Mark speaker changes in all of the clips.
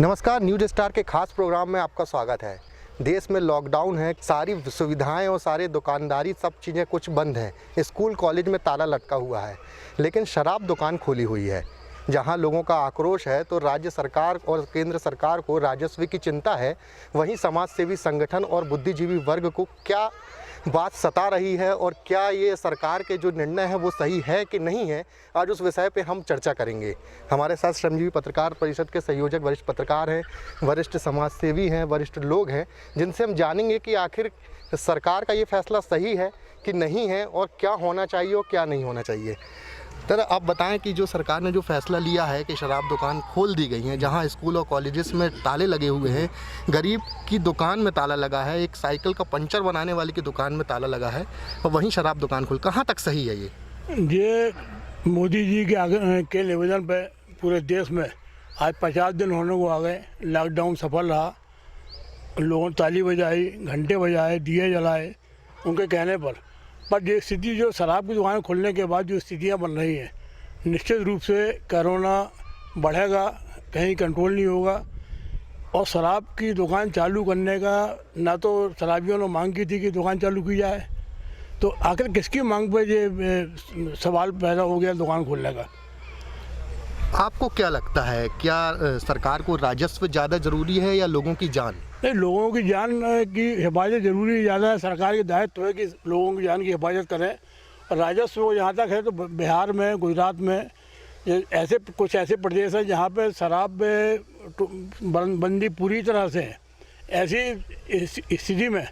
Speaker 1: नमस्कार, news star के खास प्रोग्राम में आपका स्वागत है। देश में लॉकडाउन है, सारी सुविधाएं और सारे दुकानदारी सब चीज़ें कुछ बंद हैं। स्कूल कॉलेज में ताला लटका हुआ है, लेकिन शराब दुकान खुली हुई है। जहां लोगों का आक्रोश है तो राज्य सरकार और केंद्र सरकार को राजस्व की चिंता है, वहीं समाज सेवी संगठन और बुद्धिजीवी वर्ग को क्या बात सता रही है और क्या ये सरकार के जो निर्णय है वो सही है कि नहीं है, आज उस विषय पे हम चर्चा करेंगे। हमारे साथ श्रमजीवी पत्रकार परिषद के संयोजक वरिष्ठ पत्रकार हैं, वरिष्ठ समाज सेवी हैं, वरिष्ठ लोग हैं, जिनसे हम जानेंगे कि आखिर सरकार का ये फैसला सही है कि नहीं है और क्या होना चाहिए और क्या नहीं होना चाहिए। सर, आप बताएं कि जो सरकार ने जो फैसला लिया है कि शराब दुकान खोल दी गई हैं, जहां स्कूल और कॉलेजेस में ताले लगे हुए हैं, गरीब की दुकान में ताला लगा है, एक साइकिल का पंचर बनाने वाले की दुकान में ताला लगा है और वहीं शराब दुकान खुल, कहां तक सही है
Speaker 2: ये मोदी जी के आगे के निवेदन पे पूरे देश में आज 50 दिन होने को आ गए। लॉकडाउन सफल रहा, लोगों ने ताली बजाई, घंटे बजाए, दिए जलाए उनके कहने पर ये स्थिति जो शराब की दुकान खुलने के बाद जो स्थितियां बन रही हैं, निश्चित रूप से कोरोना बढ़ेगा, कहीं कंट्रोल नहीं होगा। और शराब की दुकान चालू करने का ना तो शराबियों ने मांग की थी कि दुकान चालू की जाए, तो आखिर किसकी मांग पर ये सवाल पैदा हो गया दुकान खोलने का।
Speaker 1: आपको क्या लगता है, क्या सरकार को राजस्व ज़्यादा ज़रूरी है या लोगों की जान?
Speaker 2: नहीं, लोगों की जान की हिफाजत ज़रूरी ज़्यादा है। सरकार की दायित्व है कि लोगों की जान की हिफाजत करें। और राजस्व जहाँ तक है तो बिहार में, गुजरात में ऐसे कुछ ऐसे प्रदेश हैं जहाँ पे शराब बंदी पूरी तरह से है। ऐसी स्थिति में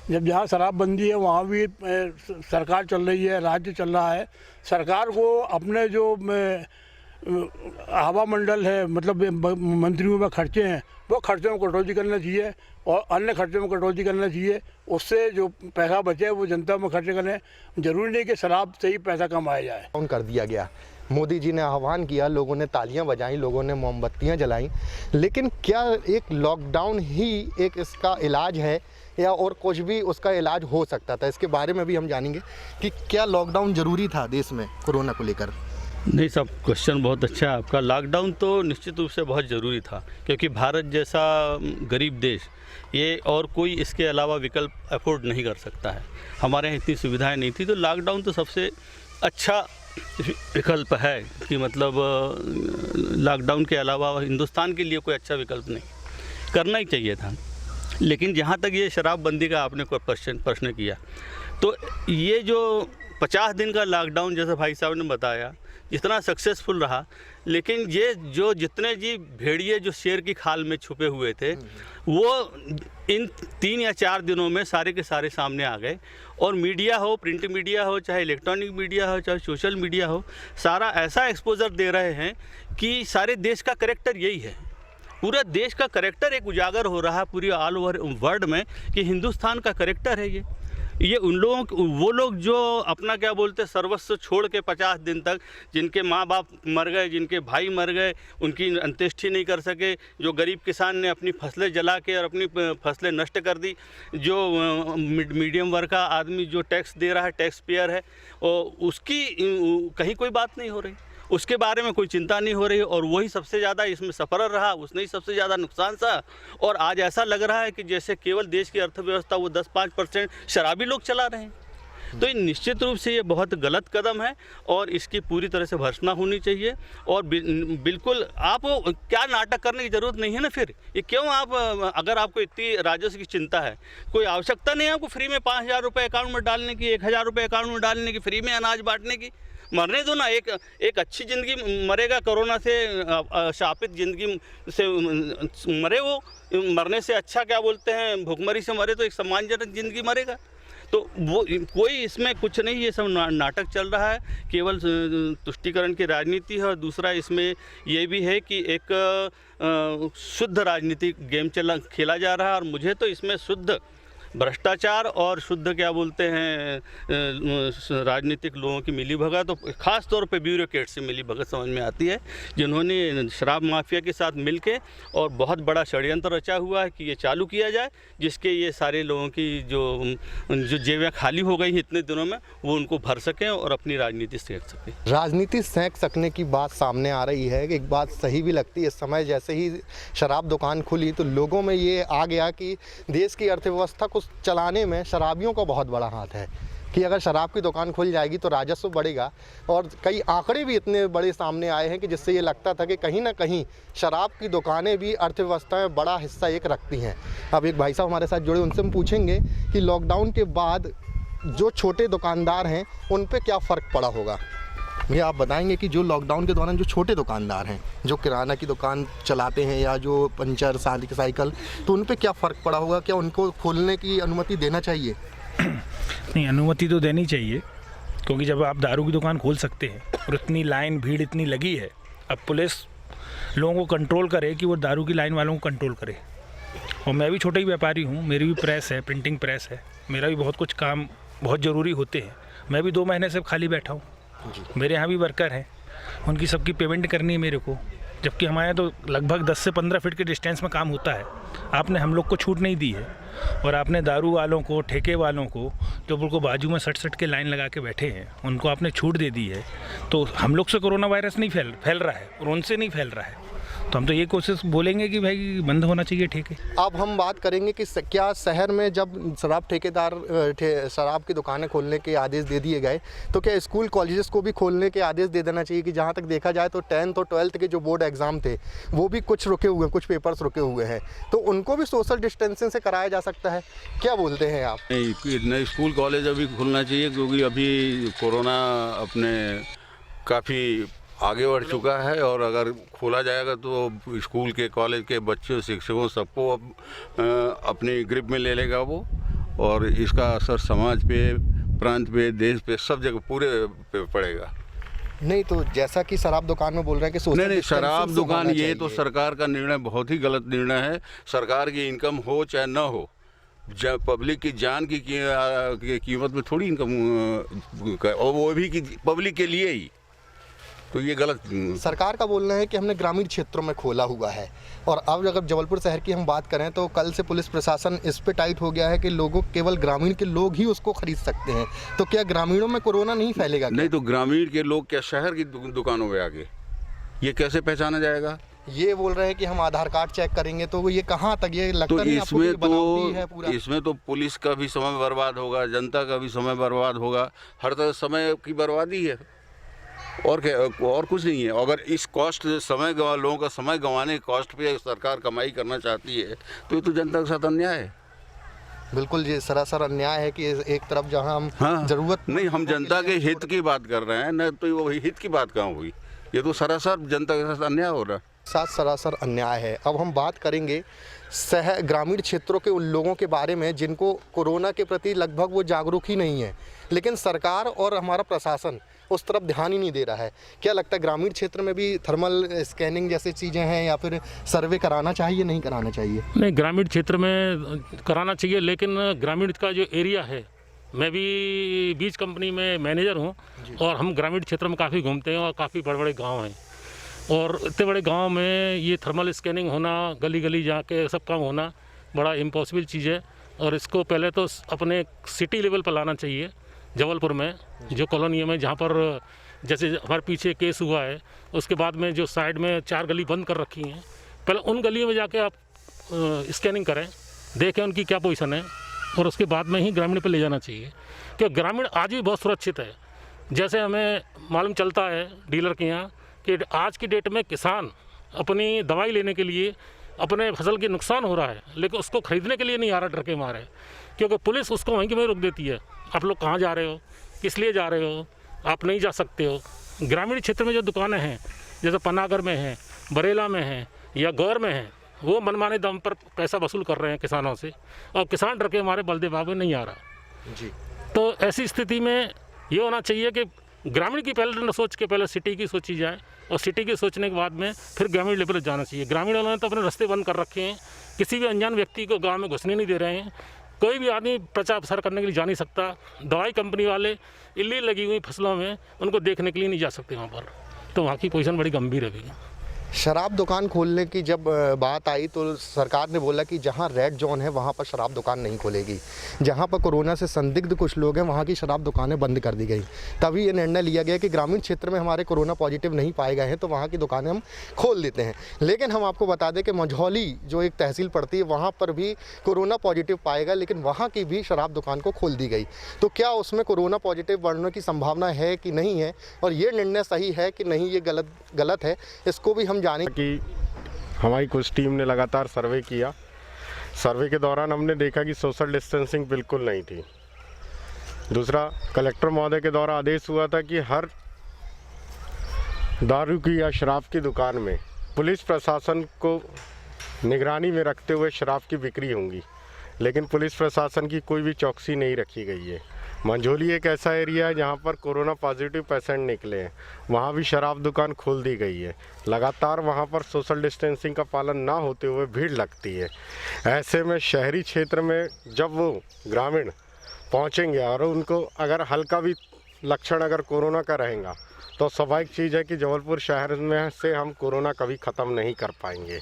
Speaker 2: जब जहाँ शराबबंदी है वहाँ भी सरकार चल रही है, राज्य चल रहा है। सरकार को अपने जो हवा मंडल है, मतलब मंत्रियों में खर्चे हैं, वो खर्चों में कटौती करना चाहिए और अन्य खर्चों में कटौती करना चाहिए। उससे जो पैसा बचे वो जनता में खर्च करें। जरूरी नहीं कि शराब से ही पैसा कमाया जाए।
Speaker 1: लॉकडाउन कर दिया गया, मोदी जी ने आह्वान किया, लोगों ने तालियां बजाई, लोगों ने मोमबत्तियां जलाई, लेकिन क्या एक लॉकडाउन ही एक इसका इलाज है या और कुछ भी उसका इलाज हो सकता था? इसके बारे में भी हम जानेंगे कि क्या लॉकडाउन ज़रूरी था देश में कोरोना को लेकर।
Speaker 3: नहीं साहब, क्वेश्चन बहुत अच्छा है आपका। लॉकडाउन तो निश्चित रूप से बहुत ज़रूरी था, क्योंकि भारत जैसा गरीब देश ये और कोई इसके अलावा विकल्प अफोर्ड नहीं कर सकता है। हमारे यहाँ इतनी सुविधाएं नहीं थी, तो लॉकडाउन तो सबसे अच्छा विकल्प है कि मतलब लॉकडाउन के अलावा हिंदुस्तान के लिए कोई अच्छा विकल्प नहीं, करना ही चाहिए था। लेकिन जहाँ तक ये शराबबंदी का आपने कोई प्रश्न किया, तो ये जो 50 दिन का लॉकडाउन जैसे भाई साहब ने बताया जितना सक्सेसफुल रहा, लेकिन ये जो जितने जी भेड़िए जो शेर की खाल में छुपे हुए थे वो इन 3 या 4 दिनों में सारे के सारे सामने आ गए। और मीडिया हो, प्रिंट मीडिया हो, चाहे इलेक्ट्रॉनिक मीडिया हो, चाहे सोशल मीडिया हो, सारा ऐसा एक्सपोजर दे रहे हैं कि सारे देश का कैरेक्टर यही है। पूरा देश का कैरेक्टर एक उजागर हो रहा है पूरी ऑल ओवर वर्ल्ड में कि हिंदुस्तान का कैरेक्टर है ये उन लोगों, वो लोग जो अपना क्या बोलते सर्वस्व छोड़ के 50 दिन तक, जिनके माँ बाप मर गए, जिनके भाई मर गए, उनकी अंत्येष्टि नहीं कर सके, जो गरीब किसान ने अपनी फसलें जला के और अपनी फसलें नष्ट कर दी, जो मीडियम वर्ग का आदमी जो टैक्स दे रहा है, टैक्स पेयर है, और उसकी कहीं कोई बात नहीं हो रही, उसके बारे में कोई चिंता नहीं हो रही। और वही सबसे ज़्यादा इसमें सफ़र रहा, उसने ही सबसे ज़्यादा नुकसान सहा। और आज ऐसा लग रहा है कि जैसे केवल देश की अर्थव्यवस्था वो 10-5% शराबी लोग चला रहे हैं। तो निश्चित रूप से ये बहुत गलत कदम है और इसकी पूरी तरह से भर्त्सना होनी चाहिए। और बिल्कुल आप क्या नाटक करने की ज़रूरत नहीं है ना। फिर ये क्यों आप, अगर आपको इतनी राजस्व की चिंता है, कोई आवश्यकता नहीं है आपको फ्री में 5000 रुपये अकाउंट में डालने की, 1000 रुपये अकाउंट में डालने की, फ्री में अनाज बांटने की। मरने दो ना, एक अच्छी ज़िंदगी मरेगा, कोरोना से शापित ज़िंदगी से मरे, वो मरने से अच्छा क्या बोलते हैं भूखमरी से मरे तो एक सम्मानजनक ज़िंदगी मरेगा। तो वो कोई इसमें कुछ नहीं, ये सब नाटक चल रहा है, केवल तुष्टीकरण की राजनीति है। और दूसरा इसमें ये भी है कि एक शुद्ध राजनीतिक गेम खेला जा रहा है। और मुझे तो इसमें शुद्ध भ्रष्टाचार और शुद्ध क्या बोलते हैं राजनीतिक लोगों की मिलीभगत, तो ख़ास तौर पे ब्यूरोक्रेट से मिलीभगत समझ में आती है, जिन्होंने शराब माफिया के साथ मिलके और बहुत बड़ा षड्यंत्र रचा हुआ है कि ये चालू किया जाए, जिसके ये सारे लोगों की जो जेबें खाली हो गई इतने दिनों में वो उनको भर सकें और अपनी राजनीति सेंक सकें।
Speaker 1: राजनीति सेंक सकने की बात सामने आ रही है। एक बात सही भी लगती है, इस समय जैसे ही शराब दुकान खुली तो लोगों में ये आ गया कि देश की अर्थव्यवस्था को चलाने में शराबियों का बहुत बड़ा हाथ है, कि अगर शराब की दुकान खुल जाएगी तो राजस्व बढ़ेगा। और कई आंकड़े भी इतने बड़े सामने आए हैं कि जिससे ये लगता था कि कहीं ना कहीं शराब की दुकानें भी अर्थव्यवस्था में बड़ा हिस्सा एक रखती हैं। अब एक भाई साहब हमारे साथ जुड़े, उनसे हम पूछेंगे कि लॉकडाउन के बाद जो छोटे दुकानदार हैं उन पे क्या फ़र्क पड़ा होगा। भैया आप बताएंगे कि जो लॉकडाउन के दौरान जो छोटे दुकानदार हैं, जो किराना की दुकान चलाते हैं या जो पंचर साइकिल, तो उन पे क्या फ़र्क पड़ा होगा? क्या उनको खोलने की अनुमति देना चाहिए?
Speaker 4: नहीं, अनुमति तो देनी चाहिए, क्योंकि जब आप दारू की दुकान खोल सकते हैं और इतनी लाइन भीड़ इतनी लगी है, अब पुलिस लोगों को कंट्रोल करे कि वो दारू की लाइन वालों को कंट्रोल करे। और मैं भी छोटा ही व्यापारी हूँ, मेरी भी प्रेस है, प्रिंटिंग प्रेस है, मेरा भी बहुत कुछ काम बहुत ज़रूरी होते हैं। मैं भी 2 महीने से खाली बैठा हूँ। मेरे यहाँ भी वर्कर हैं, उनकी सबकी पेमेंट करनी है मेरे को, जबकि हमारे यहाँ तो लगभग 10 से 15 फीट के डिस्टेंस में काम होता है। आपने हम लोग को छूट नहीं दी है और आपने दारू वालों को, ठेके वालों को, जो उनको बाजू में सट के लाइन लगा के बैठे हैं, उनको आपने छूट दे दी है। तो हम लोग से कोरोना वायरस नहीं फैल रहा है और उनसे नहीं फैल रहा है। तो हम तो ये कोशिश बोलेंगे कि भाई बंद होना चाहिए ठेके।
Speaker 1: अब हम बात करेंगे कि क्या शहर में जब शराब शराब की दुकानें खोलने के आदेश दे दिए गए, तो क्या स्कूल कॉलेजेस को भी खोलने के आदेश दे देना चाहिए? कि जहाँ तक देखा जाए तो 10th और 12th के जो बोर्ड एग्ज़ाम थे वो भी कुछ रुके हुए हैं, कुछ पेपर्स रुके हुए हैं, तो उनको भी सोशल डिस्टेंसिंग से कराया जा सकता है। क्या बोलते हैं आप?
Speaker 5: नहीं, स्कूल कॉलेज अभी खुलना चाहिए, क्योंकि अभी कोरोना अपने काफ़ी आगे बढ़ चुका है। और अगर खोला जाएगा तो स्कूल के, कॉलेज के बच्चों, शिक्षकों सबको अपनी ग्रिप में ले लेगा वो, और इसका असर समाज पे, प्रांत पे, देश पे, सब जगह पूरे पे पड़ेगा।
Speaker 1: नहीं, तो जैसा कि शराब दुकान में बोल रहे हैं कि सोशल
Speaker 5: नहीं, शराब
Speaker 1: डिस्टेंसिंग
Speaker 5: दुकान
Speaker 1: होना
Speaker 5: ये तो
Speaker 1: चाहिए।
Speaker 5: सरकार का निर्णय बहुत ही गलत निर्णय है। सरकार की इनकम हो चाहे ना हो, पब्लिक की जान की कीमत में थोड़ी इनकम, और वो भी कि पब्लिक के लिए ही, तो ये गलत।
Speaker 1: सरकार का बोलना है कि हमने ग्रामीण क्षेत्रों में खोला हुआ है। और अब अगर जबलपुर शहर की हम बात करें तो कल से पुलिस प्रशासन इस पे टाइट हो गया है कि लोगों, केवल ग्रामीण के लोग ही उसको खरीद सकते हैं। तो क्या ग्रामीणों में कोरोना नहीं फैलेगा?
Speaker 5: नहीं, तो ग्रामीण के लोग क्या शहर की दुकानों में आगे, ये कैसे पहचाना जाएगा?
Speaker 1: ये बोल रहे हैं कि हम आधार कार्ड चेक करेंगे, तो ये कहाँ तक, ये लगता
Speaker 5: तो
Speaker 1: नहीं आपको कि बनावटी है पूरा?
Speaker 5: इसमें तो पुलिस का भी समय बर्बाद होगा, जनता का भी समय बर्बाद होगा, हर तरह समय की बर्बादी है, और क्या, और कुछ नहीं है। अगर इस कॉस्ट लोगों का समय गंवाने कॉस्ट पे सरकार कमाई करना चाहती है तो ये तो जनता के साथ अन्याय है।
Speaker 1: बिल्कुल, ये सरासर अन्याय है कि एक तरफ जहां हम जरूरत
Speaker 5: नहीं, हम जनता के हित की बात कर रहे हैं, न तो वो हित की बात कहाँ हुई? ये तो सरासर जनता के साथ अन्याय हो रहा है।
Speaker 1: साथ सरासर अन्याय है। अब हम बात करेंगे ग्रामीण क्षेत्रों के उन लोगों के बारे में जिनको कोरोना के प्रति लगभग वो जागरूक ही नहीं है, लेकिन सरकार और हमारा प्रशासन उस तरफ ध्यान ही नहीं दे रहा है। क्या लगता है ग्रामीण क्षेत्र में भी थर्मल स्कैनिंग जैसी चीज़ें हैं, या फिर सर्वे कराना चाहिए, नहीं कराना चाहिए?
Speaker 6: नहीं, ग्रामीण क्षेत्र में कराना चाहिए, लेकिन ग्रामीण का जो एरिया है, मैं भी बीज कंपनी में मैनेजर हूँ और हम ग्रामीण क्षेत्र में काफ़ी घूमते हैं और काफ़ी बड़े बड़े गांव हैं, और इतने बड़े गांव में ये थर्मल स्कैनिंग होना, गली गली जाके सब काम होना बड़ा इम्पॉसिबल चीज़ है। और इसको पहले तो अपने सिटी लेवल पर लाना चाहिए। जबलपुर में जो कॉलोनियों में, जहाँ पर जैसे हमारे पीछे केस हुआ है, उसके बाद में जो साइड में 4 गली बंद कर रखी हैं, पहले उन गलियों में जाके आप स्कैनिंग करें, देखें उनकी क्या पोजीशन है, और उसके बाद में ही ग्रामीण पे ले जाना चाहिए। क्योंकि ग्रामीण आज भी बहुत सुरक्षित है। जैसे हमें मालूम चलता है डीलर के यहाँ कि आज की डेट में किसान अपनी दवाई लेने के लिए, अपने फसल के नुकसान हो रहा है, लेकिन उसको ख़रीदने के लिए नहीं आ रहा, डर के मारे, क्योंकि पुलिस उसको वहीं के वहीं रोक देती है। आप लोग कहाँ जा रहे हो, किस लिए जा रहे हो, आप नहीं जा सकते हो। ग्रामीण क्षेत्र में जो दुकानें हैं, जैसे पनागर में हैं, बरेला में हैं या गौर में हैं, वो मनमाने दम पर पैसा वसूल कर रहे हैं किसानों से, और किसान डर के मारे बलदे बाबू नहीं आ रहा जी। तो ऐसी स्थिति में ये होना चाहिए कि ग्रामीण की पहले न सोच के पहले सिटी की सोची जाए, और सिटी के सोचने के बाद में फिर ग्रामीण लेवल पर जाना चाहिए। ग्रामीण वालों ने तो अपने रास्ते बंद कर रखे हैं, किसी भी अनजान व्यक्ति को गांव में घुसने नहीं दे रहे हैं। कोई भी आदमी प्रचार प्रसार करने के लिए जा नहीं सकता। दवाई कंपनी वाले इल्ली लगी हुई फसलों में उनको देखने के लिए नहीं जा सकते वहाँ पर, तो वहाँ की पोजीशन बड़ी गंभीर है भैया।
Speaker 1: शराब दुकान खोलने की जब बात आई तो सरकार ने बोला कि जहां रेड जोन है वहां पर शराब दुकान नहीं खोलेगी, जहां पर कोरोना से संदिग्ध कुछ लोग हैं वहां की शराब दुकानें बंद कर दी गई। तभी ये निर्णय लिया गया कि ग्रामीण क्षेत्र में हमारे कोरोना पॉजिटिव नहीं पाए गए हैं तो वहां की दुकानें हम खोल देते हैं। लेकिन हम आपको बता दें कि मंझौली जो एक तहसील पड़ती है वहाँ पर भी कोरोना पॉजिटिव पाएगा, लेकिन वहाँ की भी शराब दुकान को खोल दी गई। तो क्या उसमें कोरोना पॉजिटिव बढ़ने की संभावना है कि नहीं है, और ये निर्णय सही है कि नहीं, ये गलत है, इसको भी हम जाने
Speaker 7: कि हमारी कुछ टीम ने लगातार सर्वे किया। सर्वे के दौरान हमने देखा कि सोशल डिस्टेंसिंग बिल्कुल नहीं थी। दूसरा, कलेक्टर महोदय के द्वारा आदेश हुआ था कि हर दारू की या शराब की दुकान में पुलिस प्रशासन को निगरानी में रखते हुए शराब की बिक्री होंगी, लेकिन पुलिस प्रशासन की कोई भी चौकसी नहीं रखी गई है। मंझौली एक ऐसा एरिया है जहाँ पर कोरोना पॉजिटिव पेशेंट निकले हैं, वहाँ भी शराब दुकान खोल दी गई है। लगातार वहाँ पर सोशल डिस्टेंसिंग का पालन ना होते हुए भीड़ लगती है। ऐसे में शहरी क्षेत्र में जब वो ग्रामीण पहुँचेंगे और उनको अगर हल्का भी लक्षण अगर कोरोना का रहेगा तो स्वाभाविक चीज़ है कि जबलपुर शहर में से हम कोरोना कभी ख़त्म नहीं कर पाएंगे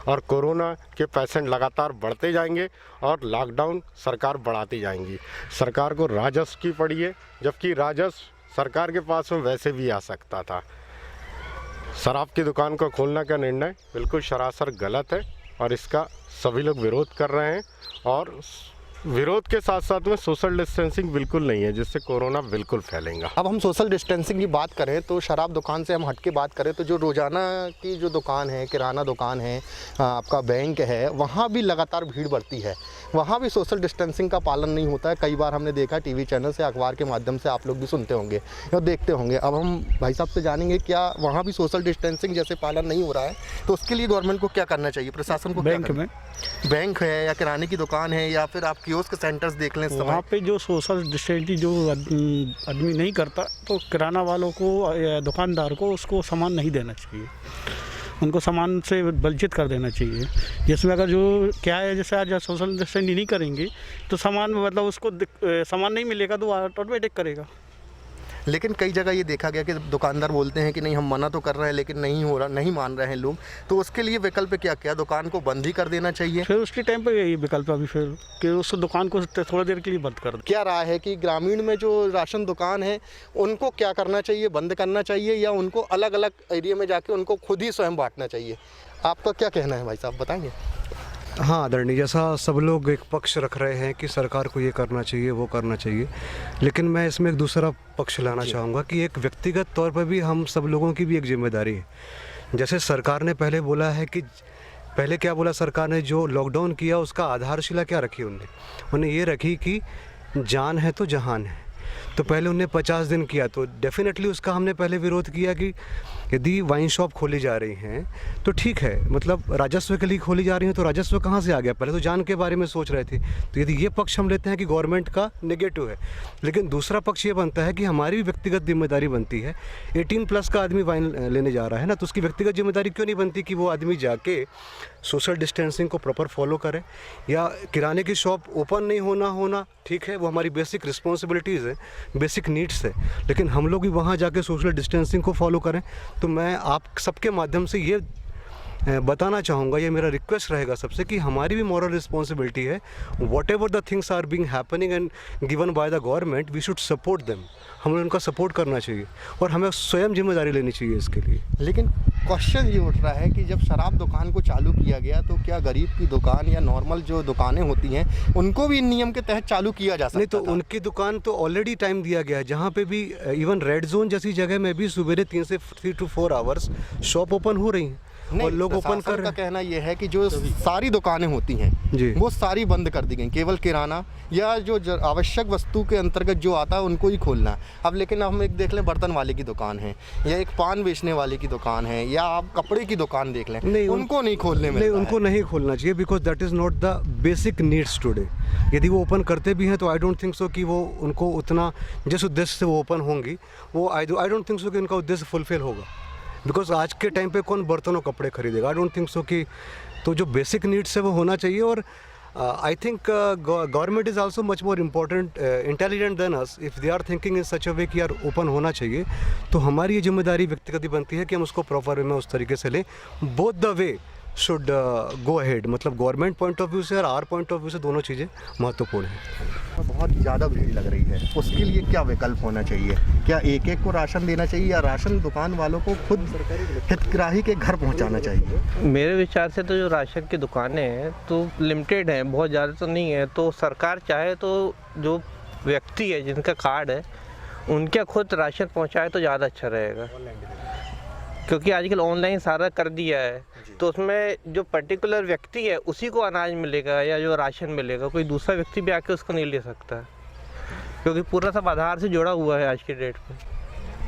Speaker 7: और कोरोना के पेशेंट लगातार बढ़ते जाएंगे और लॉकडाउन सरकार बढ़ाती जाएंगी। सरकार को राजस्व की पड़ी है, जबकि राजस्व सरकार के पास में वैसे भी आ सकता था। शराब की दुकान को खोलने का निर्णय बिल्कुल सरासर गलत है और इसका सभी लोग विरोध कर रहे हैं, और विरोध के साथ साथ में सोशल डिस्टेंसिंग बिल्कुल नहीं है, जिससे कोरोना बिल्कुल फैलेगा।
Speaker 1: अब हम सोशल डिस्टेंसिंग की बात करें तो शराब दुकान से हम हट के बात करें तो जो रोज़ाना की जो दुकान है, किराना दुकान है, आपका बैंक है, वहाँ भी लगातार भीड़ बढ़ती है। वहाँ भी सोशल डिस्टेंसिंग का पालन नहीं होता है। कई बार हमने देखा टीवी चैनल से, अखबार के माध्यम से आप लोग भी सुनते होंगे और देखते होंगे। अब हम भाई साहब से जानेंगे क्या वहाँ भी सोशल डिस्टेंसिंग जैसे पालन नहीं हो रहा है, तो उसके लिए गवर्नमेंट को क्या करना चाहिए, प्रशासन को? बैंक है या किराने की दुकान है या फिर आप कियोस्क सेंटर्स देख लें,
Speaker 8: वहाँ पे जो सोशल डिस्टेंसिंग जो आदमी नहीं करता तो किराना वालों को या दुकानदार को उसको सामान नहीं देना चाहिए, उनको सामान से वंचित कर देना चाहिए। जिसमें अगर जो क्या है, जैसे आज सोशल डिस्टेंसिंग नहीं करेंगे तो सामान मतलब उसको सामान नहीं मिलेगा तो ऑटोमेटिक करेगा।
Speaker 1: लेकिन कई जगह ये देखा गया कि दुकानदार बोलते हैं कि नहीं हम मना तो कर रहे हैं लेकिन नहीं हो रहा, नहीं मान रहे हैं लोग, तो उसके लिए विकल्प क्या क्या, दुकान को बंद ही कर देना चाहिए?
Speaker 8: फिर उसके टाइम पे यही विकल्प अभी फिर कि उस दुकान को थोड़ी देर के लिए बंद कर दो।
Speaker 1: क्या राय है कि ग्रामीण में जो राशन दुकान है उनको क्या करना चाहिए, बंद करना चाहिए या उनको अलग अलग एरिया में जाके उनको खुद ही स्वयं बांटना चाहिए? आपका क्या कहना है भाई साहब, बताएंगे?
Speaker 9: हाँ आदरणीय, जैसा सब लोग एक पक्ष रख रहे हैं कि सरकार को ये करना चाहिए, वो करना चाहिए, लेकिन मैं इसमें एक दूसरा पक्ष लाना चाहूँगा कि एक व्यक्तिगत तौर पर भी हम सब लोगों की भी एक जिम्मेदारी है। जैसे सरकार ने पहले बोला है कि पहले क्या बोला सरकार ने, जो लॉकडाउन किया उसका आधारशिला क्या रखी उन्हें ये रखी कि जान है तो जहान है। तो पहले उन्हें 50 दिन किया, तो डेफिनेटली उसका हमने पहले विरोध किया कि यदि वाइन शॉप खोली जा रही हैं तो ठीक है, मतलब राजस्व के लिए खोली जा रही हैं तो राजस्व कहाँ से आ गया, पहले तो जान के बारे में सोच रहे थे। तो यदि ये पक्ष हम लेते हैं कि गवर्नमेंट का नेगेटिव है, लेकिन दूसरा पक्ष ये बनता है कि हमारी भी व्यक्तिगत जिम्मेदारी बनती है। 18+ का आदमी वाइन लेने जा रहा है ना, तो उसकी व्यक्तिगत जिम्मेदारी क्यों नहीं बनती कि वो आदमी जाके सोशल डिस्टेंसिंग को प्रॉपर फॉलो करे? या किराने की शॉप ओपन नहीं होना ठीक है, वो हमारी बेसिक रिस्पॉन्सिबिलिटीज़ है, बेसिक नीड्स है, लेकिन हम लोग भी वहाँ जाके सोशल डिस्टेंसिंग को फॉलो करें। तो मैं आप सबके माध्यम से ये बताना चाहूँगा, ये मेरा रिक्वेस्ट रहेगा सबसे कि हमारी भी मॉरल रिस्पॉन्सिबिलिटी है। Whatever the things are being happening and given by the government, we should support them. हमें उनका सपोर्ट करना चाहिए और हमें स्वयं जिम्मेदारी लेनी चाहिए इसके लिए।
Speaker 1: लेकिन क्वेश्चन ये उठ रहा है कि जब शराब दुकान को चालू किया गया तो क्या गरीब की दुकान या नॉर्मल जो दुकानें होती हैं उनको भी इन नियम के तहत चालू किया जा सकता?
Speaker 9: नहीं, तो उनकी दुकान तो ऑलरेडी टाइम दिया गया है, जहाँ पे भी इवन रेड जोन जैसी जगह में भी सुबह 3 to 4 आवर्स शॉप ओपन हो रही हैं और लोग ओपन कर रहे हैं।
Speaker 1: कहना यह है कि जो सारी दुकानें होती हैं
Speaker 9: जी,
Speaker 1: वो सारी बंद कर दी गई, केवल किराना या जो आवश्यक वस्तु के अंतर्गत जो आता है उनको ही खोलना है। अब लेकिन हम एक देख लें, बर्तन वाले की दुकान है या एक पान बेचने वाले की दुकान है या आप कपड़े की दुकान देख लें, नहीं, उनको नहीं खोलने में,
Speaker 9: नहीं उनको नहीं खोलना चाहिए, because that is not the basic needs today. यदि वो ओपन करते भी हैं तो आई डोंट थिंक सो कि वो उनको उतना जिस उद्देश्य से वो ओपन होंगी वो आई डोंट थिंक सो कि उनका उद्देश्य फुलफिल होगा, बिकॉज आज के टाइम पे कौन बर्तन और कपड़े खरीदेगा? आई डोंट थिंक सो कि तो जो बेसिक नीड्स है वो होना चाहिए। और I think government is also much more important, intelligent than us. If they are thinking in such a way कि यार ओपन होना चाहिए, तो हमारी ये जिम्मेदारी व्यक्तिगत ही बनती है कि हम उसको प्रॉपर वे में उस तरीके से लें. Both the way should go ahead. मतलब गवर्नमेंट पॉइंट ऑफ व्यू से और आर पॉइंट ऑफ व्यू से दोनों चीज़ें महत्वपूर्ण हैं.
Speaker 1: बहुत ज़्यादा भीड़ लग रही है, उसके लिए क्या विकल्प होना चाहिए? क्या एक एक को राशन देना चाहिए या राशन दुकान वालों को खुद हितग्राही के घर पहुंचाना चाहिए?
Speaker 10: मेरे विचार से तो जो राशन की दुकानें हैं तो लिमिटेड हैं, बहुत ज़्यादा तो नहीं है. तो सरकार चाहे तो जो व्यक्ति है जिनका कार्ड है उनके खुद राशन पहुंचाए तो ज़्यादा अच्छा रहेगा, क्योंकि आजकल ऑनलाइन सारा कर दिया है. तो उसमें जो पर्टिकुलर व्यक्ति है उसी को अनाज मिलेगा या जो राशन मिलेगा, कोई दूसरा व्यक्ति भी आके उसको नहीं ले सकता, क्योंकि पूरा सब आधार से जुड़ा हुआ है आज के डेट में.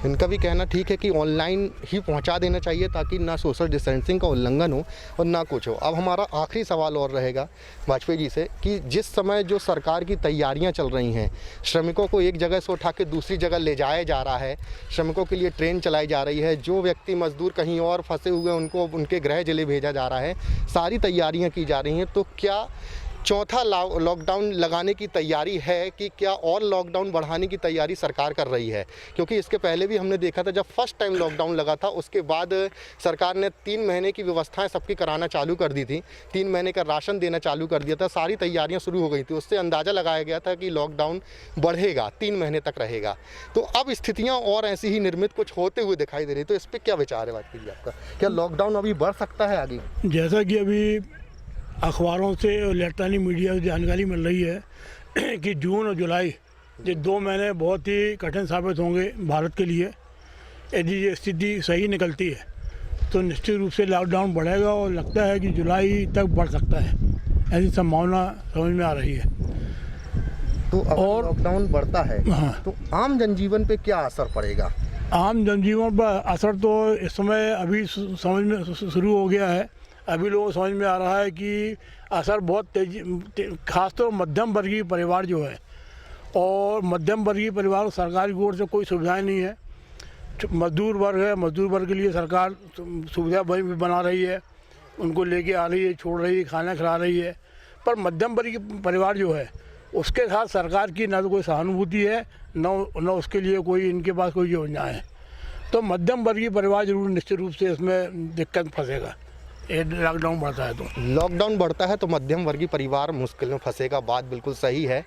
Speaker 1: इनका भी कहना ठीक है कि ऑनलाइन ही पहुंचा देना चाहिए ताकि ना सोशल डिस्टेंसिंग का उल्लंघन हो और ना कुछ हो. अब हमारा आखिरी सवाल और रहेगा वाजपेयी जी से कि जिस समय जो सरकार की तैयारियां चल रही हैं, श्रमिकों को एक जगह से उठा के दूसरी जगह ले जाया जा रहा है, श्रमिकों के लिए ट्रेन चलाई जा रही है, जो व्यक्ति मजदूर कहीं और फंसे हुए उनको उनके गृह जिले भेजा जा रहा है, सारी तैयारियाँ की जा रही हैं, तो क्या चौथा लॉकडाउन लगाने की तैयारी है कि क्या और लॉकडाउन बढ़ाने की तैयारी सरकार कर रही है? क्योंकि इसके पहले भी हमने देखा था, जब फर्स्ट टाइम लॉकडाउन लगा था उसके बाद सरकार ने 3 महीने की व्यवस्थाएं सबकी कराना चालू कर दी थी, 3 महीने का राशन देना चालू कर दिया था, सारी तैयारियां शुरू हो गई थी. उससे अंदाज़ा लगाया गया था कि लॉकडाउन बढ़ेगा, 3 महीने तक रहेगा. तो अब स्थितियाँ और ऐसी ही निर्मित कुछ होते हुए दिखाई दे रही. तो इस पर क्या विचार है वाजपेयी जी आपका? क्या लॉकडाउन अभी बढ़ सकता है आगे?
Speaker 2: जैसा कि अभी अखबारों से और इलेक्ट्रॉनिक मीडिया से जानकारी मिल रही है कि जून और जुलाई ये 2 महीने बहुत ही कठिन साबित होंगे भारत के लिए. यदि ये स्थिति सही निकलती है तो निश्चित रूप से लॉकडाउन बढ़ेगा और लगता है कि जुलाई तक बढ़ सकता है, ऐसी संभावना समझ में आ रही है.
Speaker 1: तो अगर लॉकडाउन बढ़ता है
Speaker 2: हाँ,
Speaker 1: तो आम जनजीवन पे क्या असर पड़ेगा?
Speaker 2: आम जनजीवन पर असर तो इस समय अभी समझ में शुरू हो गया है. अभी लोगों को समझ में आ रहा है कि असर बहुत तेजी, खासतौर मध्यम वर्गीय परिवार जो है, और मध्यम वर्गीय परिवार को सरकार की ओर से कोई सुविधाएं नहीं है. मजदूर वर्ग है, मजदूर वर्ग के लिए सरकार सुविधा भी बना रही है, उनको लेके आ रही है, छोड़ रही है, खाना खिला रही है. पर मध्यम वर्गीय परिवार जो है उसके साथ सरकार की न तो कोई सहानुभूति है, न उसके लिए कोई इनके पास कोई योजना है. तो मध्यम वर्गीय परिवार जरूर निश्चित रूप से इसमें दिक्कत फंसेगा. लॉकडाउन बढ़ता है तो
Speaker 1: लॉकडाउन बढ़ता है तो मध्यम वर्गीय परिवार मुश्किल में फंसेगा. बात बिल्कुल सही है.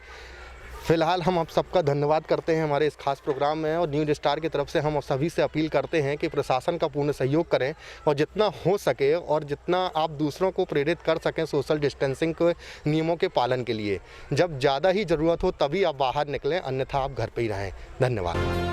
Speaker 1: फिलहाल हम आप सबका धन्यवाद करते हैं हमारे इस खास प्रोग्राम में, और न्यूज़ स्टार की तरफ से हम सभी से अपील करते हैं कि प्रशासन का पूर्ण सहयोग करें और जितना हो सके और जितना आप दूसरों को प्रेरित कर सकें सोशल डिस्टेंसिंग के नियमों के पालन के लिए. जब ज़्यादा ही ज़रूरत हो तभी आप बाहर निकलें, अन्यथा आप घर पर ही रहें. धन्यवाद.